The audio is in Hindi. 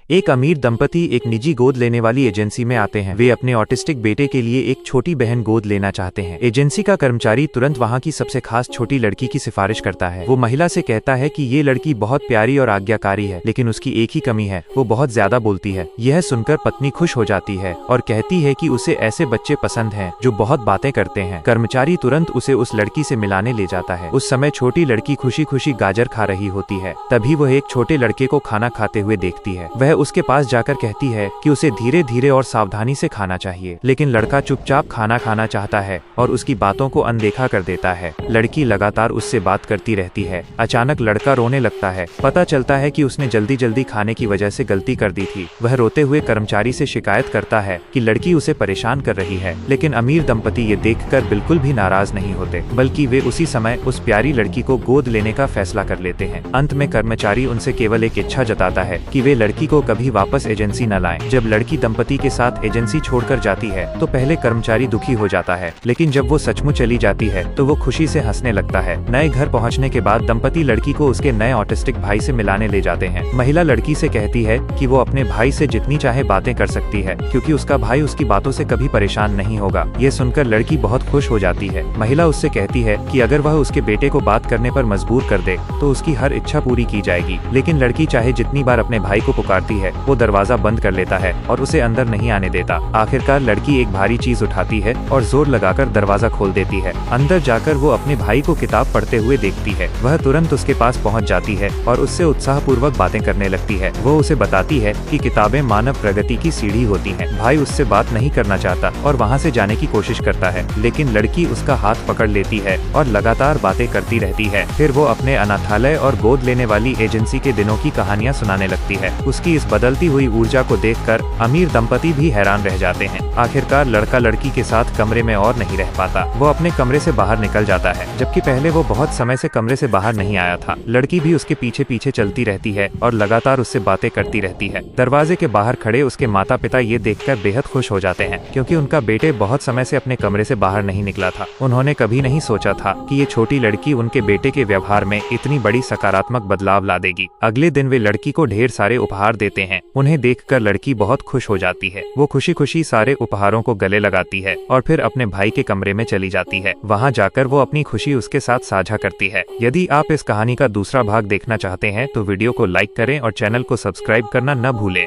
एक अमीर दंपति एक निजी गोद लेने वाली एजेंसी में आते हैं। वे अपने ऑटिस्टिक बेटे के लिए एक छोटी बहन गोद लेना चाहते हैं। एजेंसी का कर्मचारी तुरंत वहां की सबसे खास छोटी लड़की की सिफारिश करता है। वो महिला से कहता है कि ये लड़की बहुत प्यारी और आज्ञाकारी है, लेकिन उसकी एक ही कमी है, वो बहुत ज्यादा बोलती है। यह सुनकर पत्नी खुश हो जाती है और कहती है कि उसे ऐसे बच्चे पसंद हैं जो बहुत बातें करते हैं। कर्मचारी तुरंत उसे उस लड़की से मिलाने ले जाता है। उस समय छोटी लड़की खुशी खुशी गाजर खा रही होती है। तभी वह एक छोटे लड़के को खाना खाते हुए देखती है। वह उसके पास जाकर कहती है कि उसे धीरे धीरे और सावधानी से खाना चाहिए, लेकिन लड़का चुपचाप खाना खाना चाहता है और उसकी बातों को अनदेखा कर देता है। लड़की लगातार उससे बात करती रहती है। अचानक लड़का रोने लगता है। पता चलता है कि उसने जल्दी जल्दी खाने की वजह से गलती कर दी थी। वह रोते हुए कर्मचारी से शिकायत करता है कि लड़की उसे परेशान कर रही है, लेकिन अमीर दंपति ये देखकर बिल्कुल भी नाराज नहीं होते, बल्कि वे उसी समय उस प्यारी लड़की को गोद लेने का फैसला कर लेते हैं। अंत में कर्मचारी उनसे केवल एक इच्छा जताता है कि वे लड़की को कभी वापस एजेंसी न लाएं। जब लड़की दंपति के साथ एजेंसी छोड़कर जाती है तो पहले कर्मचारी दुखी हो जाता है, लेकिन जब वो सचमुच चली जाती है तो वो खुशी से हंसने लगता है। नए घर पहुंचने के बाद दंपति लड़की को उसके नए ऑटिस्टिक भाई से मिलाने ले जाते हैं। महिला लड़की से कहती है कि वो अपने भाई से जितनी चाहे बातें कर सकती है, क्योंकि उसका भाई उसकी बातों से कभी परेशान नहीं होगा। ये सुनकर लड़की बहुत खुश हो जाती है। महिला उससे कहती है कि अगर वह उसके बेटे को बात करने पर मजबूर कर दे तो उसकी हर इच्छा पूरी की जाएगी, लेकिन लड़की चाहे जितनी बार अपने भाई को पुकारती है वो दरवाजा बंद कर लेता है और उसे अंदर नहीं आने देता। आखिरकार लड़की एक भारी चीज उठाती है और जोर लगाकर दरवाजा खोल देती है। अंदर जाकर वो अपने भाई को किताब पढ़ते हुए देखती है। वह तुरंत उसके पास पहुंच जाती है और उससे उत्साहपूर्वक बातें करने लगती है। वो उसे बताती है कि किताबें मानव प्रगति की सीढ़ी होती हैं। भाई उससे बात नहीं करना चाहता और वहाँ से जाने की कोशिश करता है, लेकिन लड़की उसका हाथ पकड़ लेती है और लगातार बातें करती रहती है। फिर वो अपने अनाथालय और गोद लेने वाली एजेंसी के दिनों की कहानियां सुनाने लगती है। उसकी इस बदलती हुई ऊर्जा को देखकर अमीर दंपति भी हैरान रह जाते हैं। आखिरकार लड़का लड़की के साथ कमरे में और नहीं रह पाता। वो अपने कमरे से बाहर निकल जाता है, जबकि पहले वो बहुत समय से कमरे से बाहर नहीं आया था। लड़की भी उसके पीछे पीछे चलती रहती है और लगातार उससे बातें करती रहती है। दरवाजे के बाहर खड़े उसके माता पिता ये देखकर बेहद खुश हो जाते हैं, क्योंकि उनका बेटे बहुत समय से अपने कमरे से बाहर नहीं निकला था। उन्होंने कभी नहीं सोचा था कि ये छोटी लड़की उनके बेटे के व्यवहार में इतनी बड़ी सकारात्मक बदलाव ला देगी। अगले दिन वे लड़की को ढेर सारे उपहार देते हैं। उन्हें देखकर लड़की बहुत खुश हो जाती है। वो खुशी खुशी सारे उपहारों को गले लगाती है और फिर अपने भाई के कमरे में चली जाती है। वहां जाकर वो अपनी खुशी उसके साथ साझा करती है। यदि आप इस कहानी का दूसरा भाग देखना चाहते हैं तो वीडियो को लाइक करें और चैनल को सब्सक्राइब करना न भूलें।